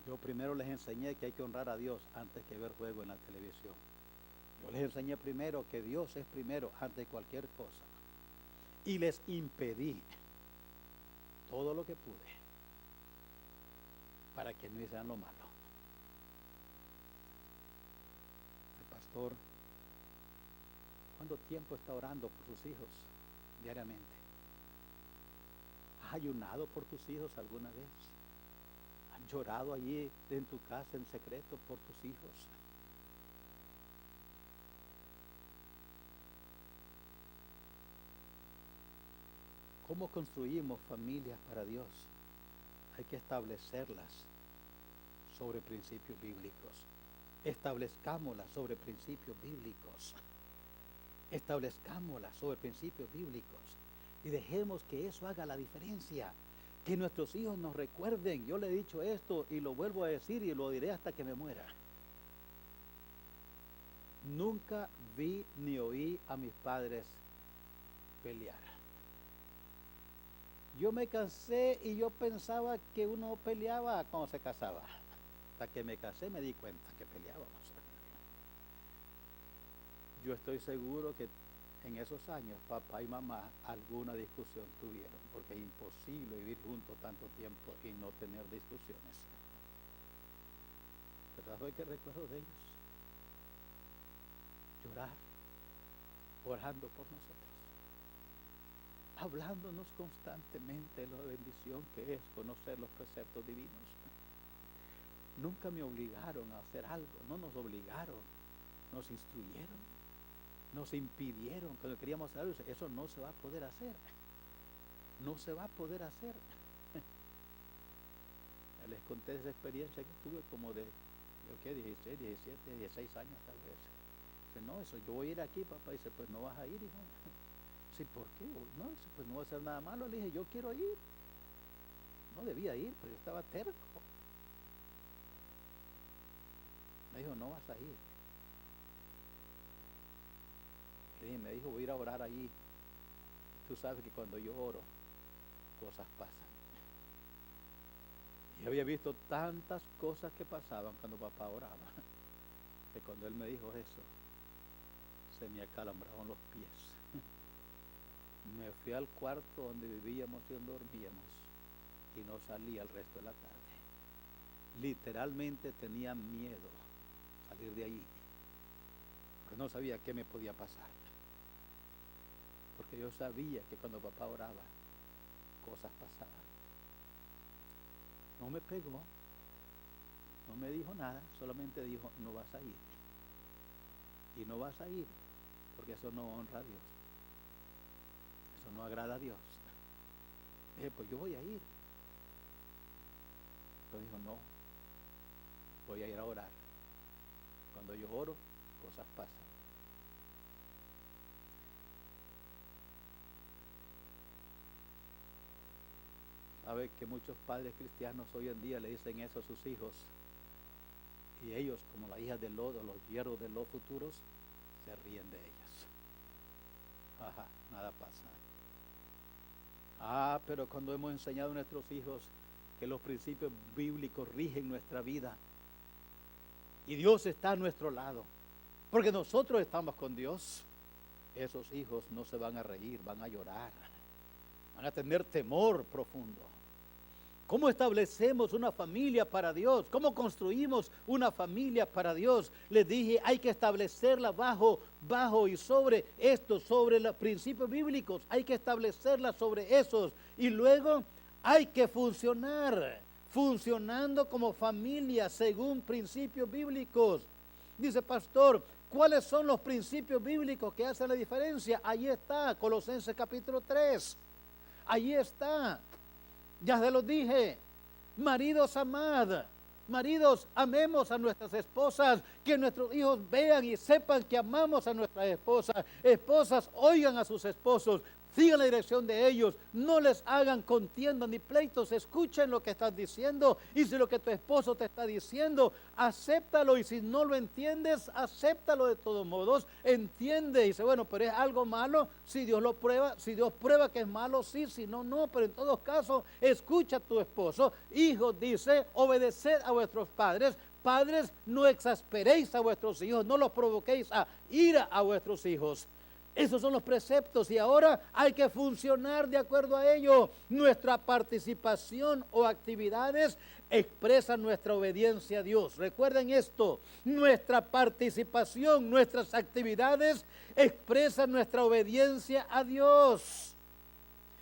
Yo primero les enseñé que hay que honrar a Dios antes que ver juego en la televisión. Yo les enseñé primero que Dios es primero antes de cualquier cosa. Y les impedí todo lo que pude para que no hicieran lo malo. El pastor, ¿cuánto tiempo está orando por sus hijos diariamente? ¿Has ayunado por tus hijos alguna vez? ¿Has llorado allí en tu casa en secreto por tus hijos? ¿Cómo construimos familias para Dios? Hay que establecerlas sobre principios bíblicos. Establezcámoslas sobre principios bíblicos. Establezcámoslas sobre principios bíblicos. Y dejemos que eso haga la diferencia. Que nuestros hijos nos recuerden. Yo le he dicho esto y lo vuelvo a decir y lo diré hasta que me muera. Nunca vi ni oí a mis padres pelear. Yo me casé y yo pensaba que uno peleaba cuando se casaba. Hasta que me casé me di cuenta que peleábamos. Yo estoy seguro que en esos años papá y mamá alguna discusión tuvieron, porque es imposible vivir juntos tanto tiempo y no tener discusiones. Pero ¿sabes qué recuerdo de ellos? Llorar, orando por nosotros, hablándonos constantemente de la bendición que es conocer los preceptos divinos. Nunca me obligaron a hacer algo, no nos obligaron, nos instruyeron, nos impidieron cuando queríamos hacer algo. Eso no se va a poder hacer, no se va a poder hacer. Ya les conté esa experiencia que tuve como de, yo qué, 16, 17, 16 años tal vez. Dice, no, eso, yo voy a ir aquí, papá. Dice, pues no vas a ir, hijo. Sí, ¿por qué? No, dice, pues no voy a hacer nada malo. Le dije, yo quiero ir. No debía ir, pero yo estaba terco. Me dijo, no vas a ir. Y me dijo, voy a ir a orar allí. Tú sabes que cuando yo oro, cosas pasan. Y yo había visto tantas cosas que pasaban cuando papá oraba, que cuando él me dijo eso, se me acalambraron los pies. Me fui al cuarto donde vivíamos y donde dormíamos y no salí el resto de la tarde. Literalmente tenía miedo salir de allí, porque no sabía qué me podía pasar. Porque yo sabía que cuando papá oraba, cosas pasaban. No me pegó, no me dijo nada, solamente dijo, no vas a ir. Y no vas a ir, porque eso no honra a Dios. Eso no agrada a Dios. Dije, pues yo voy a ir. Entonces dijo, no, voy a ir a orar. Cuando yo oro, cosas pasan. Sabe que muchos padres cristianos hoy en día le dicen eso a sus hijos, y ellos, como las hijas de Lot o los yernos de los futuros, se ríen de ellas. Ajá, nada pasa. Pero cuando hemos enseñado a nuestros hijos que los principios bíblicos rigen nuestra vida y Dios está a nuestro lado, porque nosotros estamos con Dios, esos hijos no se van a reír, van a llorar, van a tener temor profundo. ¿Cómo establecemos una familia para Dios? ¿Cómo construimos una familia para Dios? Les dije, hay que establecerla bajo y sobre esto, sobre los principios bíblicos. Hay que establecerla sobre esos. Y luego hay que funcionando como familia según principios bíblicos. Dice, pastor, ¿cuáles son los principios bíblicos que hacen la diferencia? Ahí está, Colosenses capítulo 3. Allí está. Ya se los dije, maridos amad, maridos amemos a nuestras esposas, que nuestros hijos vean y sepan que amamos a nuestras esposas, esposas oigan a sus esposos, sigan la dirección de ellos, no les hagan contiendas ni pleitos, escuchen lo que están diciendo y si lo que tu esposo te está diciendo, acéptalo y si no lo entiendes, acéptalo de todos modos, entiende y dice, bueno, pero es algo malo, si Dios lo prueba, si Dios prueba que es malo, sí, si no, no, pero en todos casos, escucha a tu esposo, hijos, dice, obedeced a vuestros padres, padres, no exasperéis a vuestros hijos, no los provoquéis a ira a vuestros hijos. Esos son los preceptos y ahora hay que funcionar de acuerdo a ello. Nuestra participación o actividades expresan nuestra obediencia a Dios. Recuerden esto, nuestra participación, nuestras actividades expresan nuestra obediencia a Dios.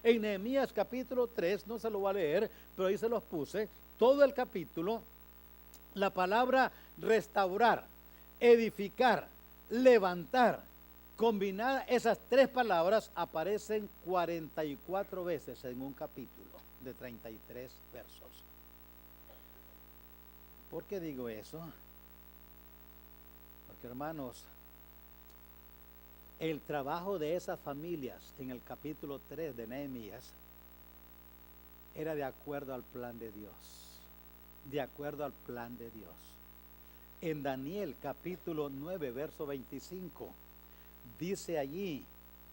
En Nehemías capítulo 3, no se lo voy a leer, pero ahí se los puse, todo el capítulo, la palabra restaurar, edificar, levantar, Combinadas esas tres palabras aparecen 44 veces en un capítulo de 33 versos. ¿Por qué digo eso? Porque, hermanos, el trabajo de esas familias en el capítulo 3 de Nehemías era de acuerdo al plan de Dios. De acuerdo al plan de Dios. En Daniel capítulo 9, verso 25, dice allí,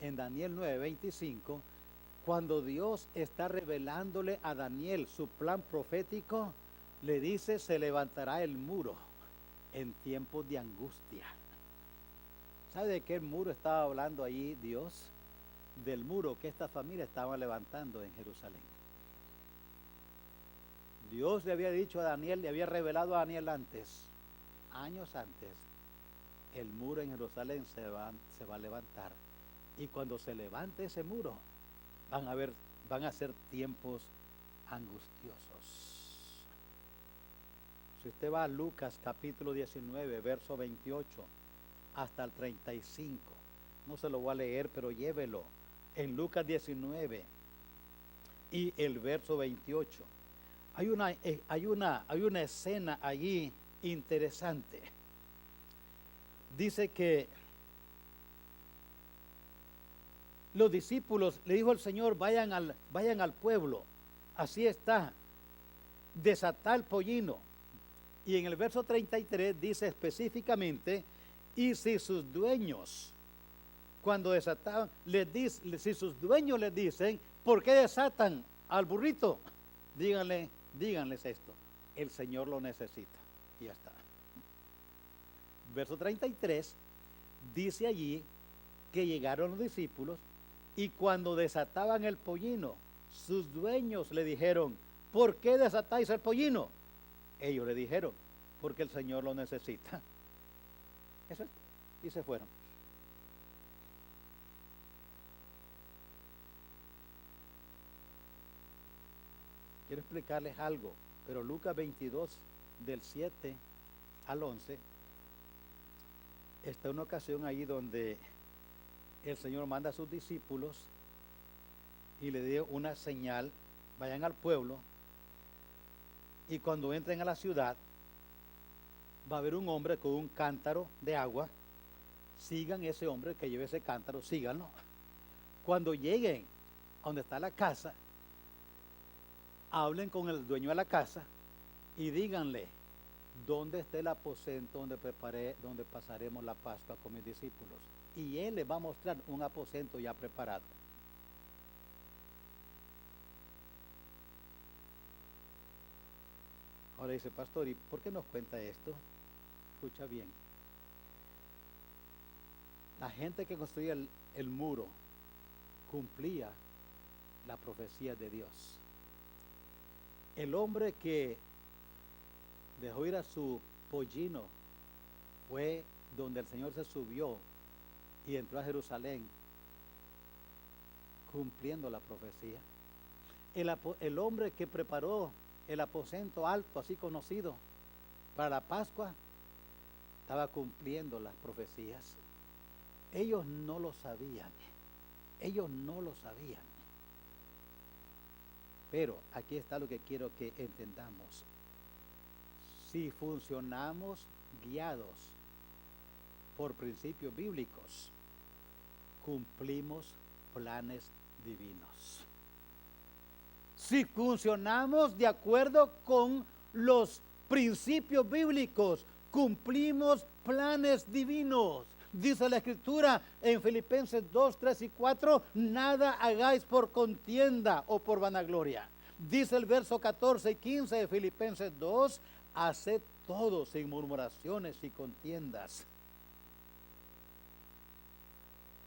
en Daniel 9, 25, cuando Dios está revelándole a Daniel su plan profético, le dice, se levantará el muro en tiempos de angustia. ¿Sabe de qué muro estaba hablando allí Dios? Del muro que esta familia estaba levantando en Jerusalén. Dios le había dicho a Daniel, le había revelado a Daniel antes, años antes, el muro en Jerusalén se va a levantar. Y cuando se levante ese muro, van a ser tiempos angustiosos. Si usted va a Lucas capítulo 19, verso 28 hasta el 35, no se lo voy a leer, pero llévelo. En Lucas 19 y el verso 28, hay una escena allí interesante. Dice que los discípulos, le dijo el Señor, vayan al pueblo, así está, desatad el pollino. Y en el verso 33 dice específicamente, y si sus dueños, cuando desataban, si sus dueños les dicen, ¿por qué desatan al burrito? Díganles esto, el Señor lo necesita. Y ya está. Verso 33 dice allí que llegaron los discípulos y cuando desataban el pollino, sus dueños le dijeron, ¿por qué desatáis el pollino? Ellos le dijeron, porque el Señor lo necesita. Eso es, y se fueron. Quiero explicarles algo, pero Lucas 22, del 7 al 11, está una ocasión ahí donde el Señor manda a sus discípulos y le dio una señal, vayan al pueblo, y cuando entren a la ciudad, va a haber un hombre con un cántaro de agua, sigan ese hombre que lleve ese cántaro, síganlo. Cuando lleguen a donde está la casa, hablen con el dueño de la casa y díganle, ¿dónde está el aposento donde pasaremos la Pascua con mis discípulos? Y él les va a mostrar un aposento ya preparado. Ahora dice, pastor, ¿y por qué nos cuenta esto? Escucha bien. La gente que construía el muro cumplía la profecía de Dios. El hombre que dejó ir a su pollino fue donde el Señor se subió y entró a Jerusalén cumpliendo la profecía. El hombre que preparó el aposento alto, así conocido, para la Pascua, estaba cumpliendo las profecías. Ellos no lo sabían. Ellos no lo sabían. Pero aquí está lo que quiero que entendamos. Si funcionamos guiados por principios bíblicos, cumplimos planes divinos. Si funcionamos de acuerdo con los principios bíblicos, cumplimos planes divinos. Dice la Escritura en Filipenses 2, 3 y 4, nada hagáis por contienda o por vanagloria. Dice el verso 14 y 15 de Filipenses 2, haced todo sin murmuraciones y contiendas.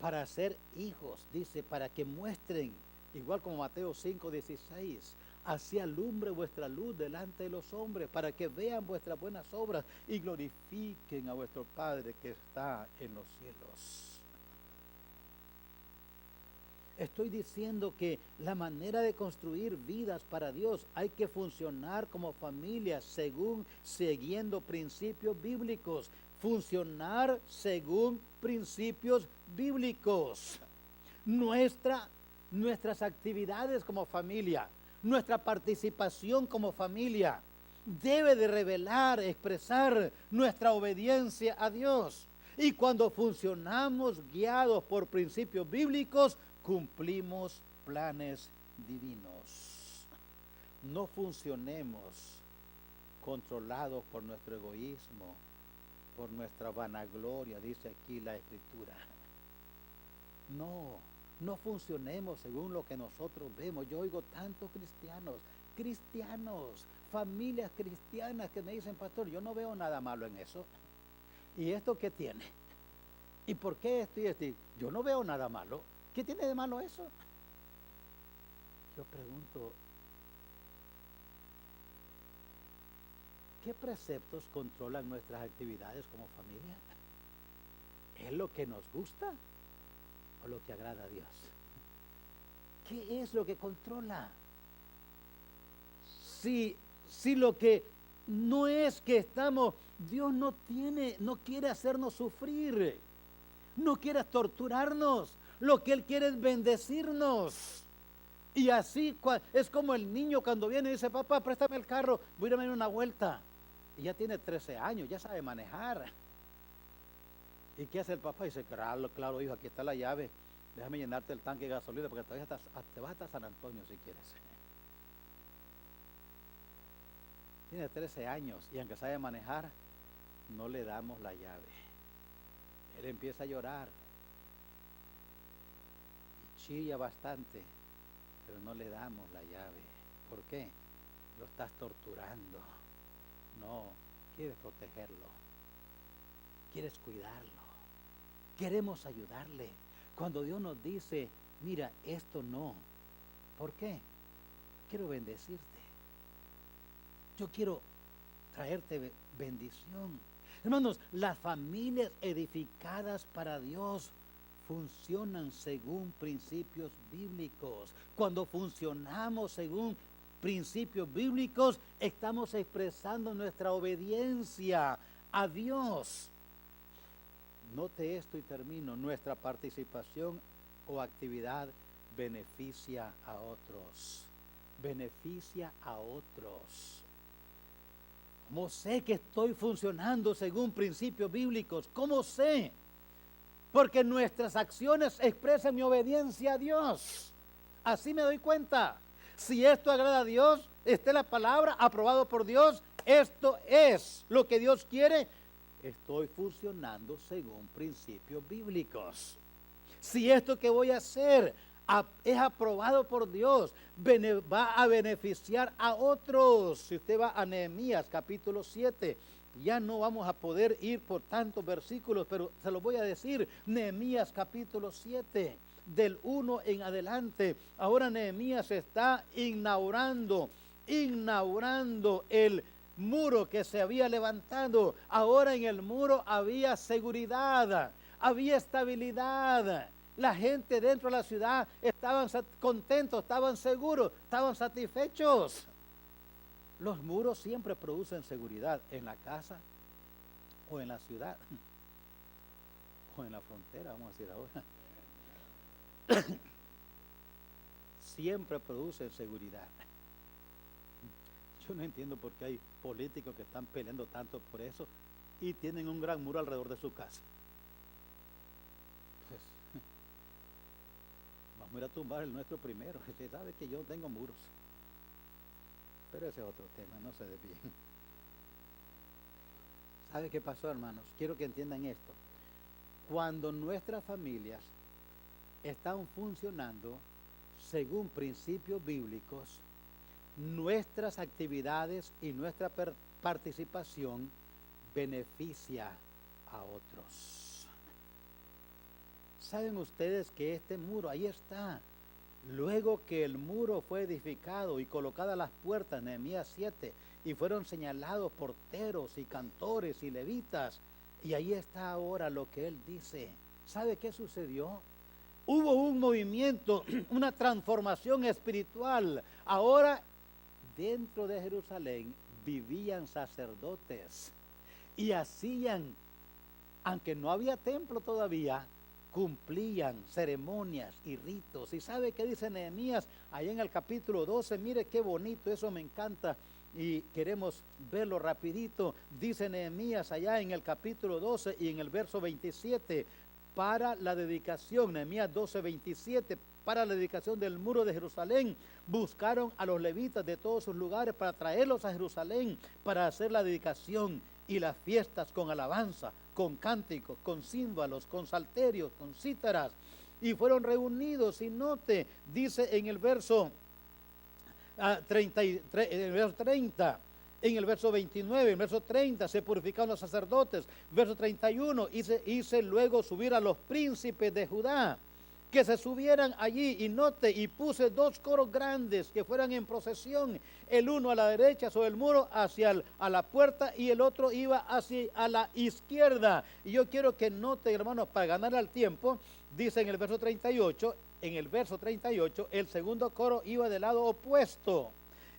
Para ser hijos, dice, para que muestren, igual como Mateo 5, 16, así alumbre vuestra luz delante de los hombres, para que vean vuestras buenas obras y glorifiquen a vuestro Padre que está en los cielos. Estoy diciendo que la manera de construir vidas para Dios hay que funcionar como familia siguiendo principios bíblicos. funcionar según principios bíblicos. Nuestras actividades como familia, nuestra participación como familia, debe de revelar, expresar nuestra obediencia a Dios. Y cuando funcionamos guiados por principios bíblicos, cumplimos planes divinos. No funcionemos controlados por nuestro egoísmo, por nuestra vanagloria, dice aquí la Escritura. No funcionemos según lo que nosotros vemos. Yo oigo tantos cristianos, familias cristianas que me dicen, pastor, yo no veo nada malo en eso. ¿Y esto qué tiene? ¿Y por qué esto y esto? Yo no veo nada malo. ¿Qué tiene de malo eso? Yo pregunto, ¿qué preceptos controlan nuestras actividades como familia? ¿Es lo que nos gusta o lo que agrada a Dios? ¿Qué es lo que controla? Si lo que no es que estamos, Dios no quiere hacernos sufrir, no quiere torturarnos, lo que Él quiere es bendecirnos. Y así es como el niño cuando viene y dice, papá, préstame el carro, voy a ir a dar una vuelta. Y ya tiene 13 años, ya sabe manejar. ¿Y qué hace el papá? Dice, claro, hijo, aquí está la llave, déjame llenarte el tanque de gasolina porque todavía te vas hasta San Antonio si quieres. Tiene 13 años y aunque sabe manejar, no le damos la llave. Él empieza a llorar y chilla bastante, pero no le damos la llave. ¿Por qué? Lo estás torturando. No, quieres protegerlo, quieres cuidarlo, queremos ayudarle. Cuando Dios nos dice, mira, esto no. ¿Por qué? Quiero bendecirte. Yo quiero traerte bendición. Hermanos, las familias edificadas para Dios funcionan según principios bíblicos. Cuando funcionamos según principios bíblicos, estamos expresando nuestra obediencia a Dios. Note esto y termino. Nuestra participación o actividad beneficia a otros. Beneficia a otros. ¿Cómo sé que estoy funcionando según principios bíblicos? ¿Cómo sé? Porque nuestras acciones expresan mi obediencia a Dios. Así me doy cuenta. Si esto agrada a Dios, esta es la palabra, aprobado por Dios, esto es lo que Dios quiere, estoy funcionando según principios bíblicos. Si esto que voy a hacer es aprobado por Dios, va a beneficiar a otros. Si usted va a Nehemías capítulo 7, ya no vamos a poder ir por tantos versículos, pero se los voy a decir. Nehemías capítulo 7, del 1 en adelante. Ahora Nehemías está inaugurando el muro que se había levantado. Ahora en el muro había seguridad, había estabilidad. La gente dentro de la ciudad estaban contentos, estaban seguros, estaban satisfechos. Los muros siempre producen seguridad en la casa o en la ciudad o en la frontera, vamos a decir ahora. Siempre producen seguridad. Yo no entiendo por qué hay políticos que están peleando tanto por eso y tienen un gran muro alrededor de su casa. Pues, vamos a ir a tumbar el nuestro primero. Se sabe que yo tengo muros. Pero ese es otro tema, no se desvíen. ¿Sabe qué pasó, hermanos? Quiero que entiendan esto. Cuando nuestras familias están funcionando según principios bíblicos, nuestras actividades y nuestra participación beneficia a otros. ¿Saben ustedes que este muro, ahí está? Luego que el muro fue edificado y colocadas las puertas, Nehemías 7, y fueron señalados porteros y cantores y levitas, y ahí está ahora lo que él dice. ¿Sabe qué sucedió? Hubo un movimiento, una transformación espiritual. Ahora dentro de Jerusalén vivían sacerdotes y hacían aunque no había templo todavía, cumplían ceremonias y ritos. ¿Y sabe qué dice Nehemías allá en el capítulo 12? Mire qué bonito, eso me encanta y queremos verlo rapidito. Dice Nehemías allá en el capítulo 12 y en el verso 27, para la dedicación, Nehemías 12, 27, para la dedicación del muro de Jerusalén, buscaron a los levitas de todos sus lugares para traerlos a Jerusalén, para hacer la dedicación y las fiestas con alabanza, con cánticos, con címbalos, con salterios, con cítaras, y fueron reunidos. Y note, dice en el verso 33, en el verso 30, en el verso 29, en el verso 30, se purificaron los sacerdotes. Verso 31, hice luego subir a los príncipes de Judá, que se subieran allí, y note, y puse 2 coros grandes que fueran en procesión, el uno a la derecha sobre el muro a la puerta, y el otro iba hacia a la izquierda. Y yo quiero que note, hermanos, para ganar al tiempo, dice en el verso 38, el segundo coro iba del lado opuesto.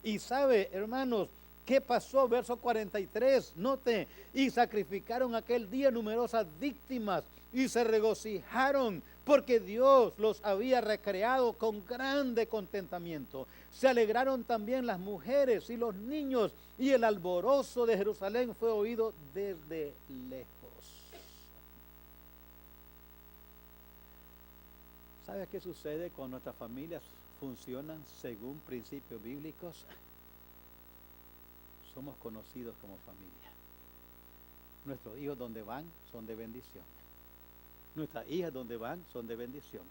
Y sabe, hermanos, ¿qué pasó? Verso 43, note, y sacrificaron aquel día numerosas víctimas y se regocijaron porque Dios los había recreado con grande contentamiento. Se alegraron también las mujeres y los niños, y el alborozo de Jerusalén fue oído desde lejos. ¿Sabe qué sucede cuando nuestras familias funcionan según principios bíblicos? Somos conocidos como familia. Nuestros hijos donde van son de bendición. Nuestras hijas donde van son de bendición.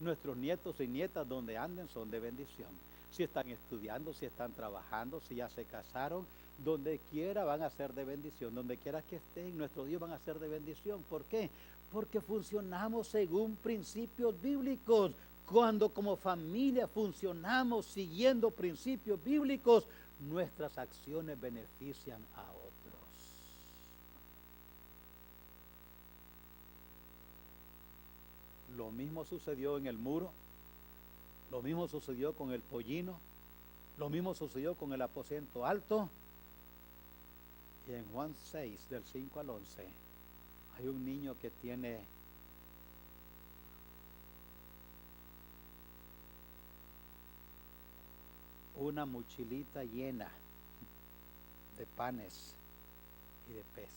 Nuestros nietos y nietas donde anden son de bendición. Si están estudiando, si están trabajando, si ya se casaron, donde quiera van a ser de bendición. Donde quiera que estén, nuestros hijos van a ser de bendición. ¿Por qué? Porque funcionamos según principios bíblicos. Cuando como familia funcionamos siguiendo principios bíblicos, nuestras acciones benefician a otros. Lo mismo sucedió en el muro, lo mismo sucedió con el pollino, lo mismo sucedió con el aposento alto. Y en Juan 6, del 5 al 11, hay un niño que tiene una mochilita llena de panes y de peces.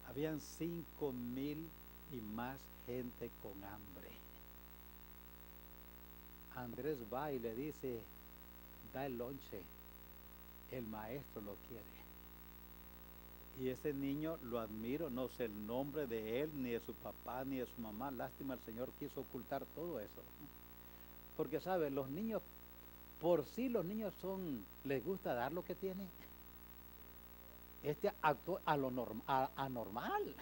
Habían 5,000 y más gente con hambre. Andrés va y le dice, da el lonche, el maestro lo quiere. Y ese niño lo admiro, no sé el nombre de él, ni de su papá, ni de su mamá. Lástima, el Señor quiso ocultar todo eso. Porque, ¿sabe? Los niños, por sí los niños les gusta dar lo que tienen. Este actuó anormal.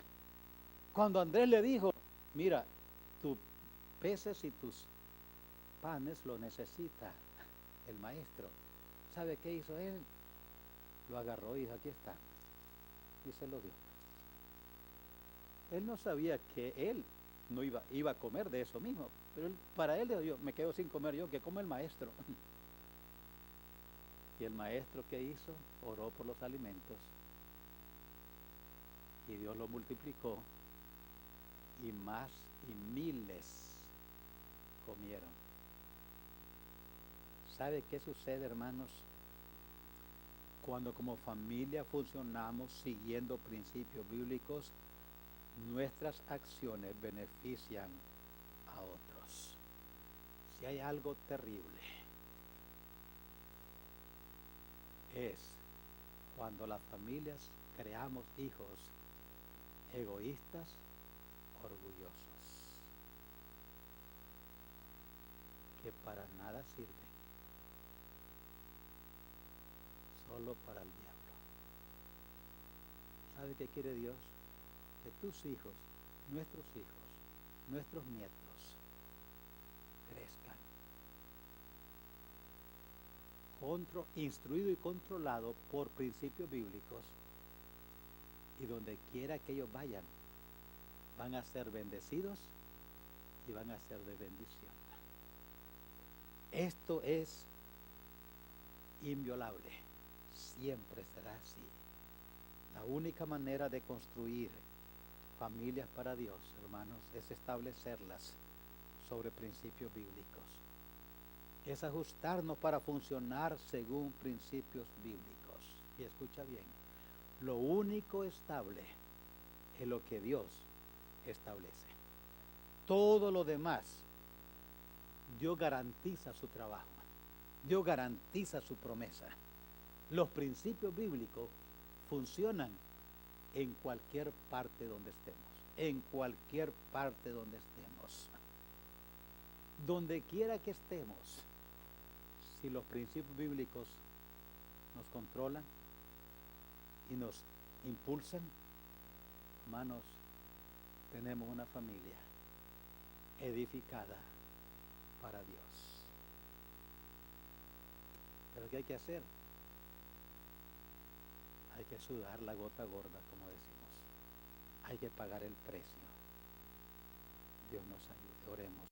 Cuando Andrés le dijo, mira, tus peces y tus panes lo necesita el maestro. ¿Sabe qué hizo él? Lo agarró y dijo, aquí está. Y se lo dio. Él no sabía que él no iba a comer de eso mismo. Pero para él, yo me quedo sin comer yo, que come el maestro. Y el maestro, ¿qué hizo? Oró por los alimentos. Y Dios lo multiplicó. Y más y miles comieron. ¿Sabe qué sucede, hermanos? Cuando como familia funcionamos siguiendo principios bíblicos, nuestras acciones benefician a otros. Si hay algo terrible, es cuando las familias creamos hijos egoístas, orgullosos, que para nada sirven, solo para el diablo. ¿Sabe qué quiere Dios? Que tus hijos, nuestros nietos, crezcan instruido y controlado por principios bíblicos, y donde quiera que ellos vayan, van a ser bendecidos y van a ser de bendición. Esto es inviolable, siempre será así. La única manera de construir familias para Dios, hermanos, es establecerlas sobre principios bíblicos. Es ajustarnos para funcionar según principios bíblicos. Y escucha bien, lo único estable es lo que Dios establece. Todo lo demás, Dios garantiza su trabajo. Dios garantiza su promesa. Los principios bíblicos funcionan en cualquier parte donde estemos. En cualquier parte donde estemos. Donde quiera que estemos, si los principios bíblicos nos controlan y nos impulsan, hermanos, tenemos una familia edificada para Dios. Pero ¿qué hay que hacer? Hay que sudar la gota gorda, como decimos. Hay que pagar el precio. Dios nos ayude. Oremos.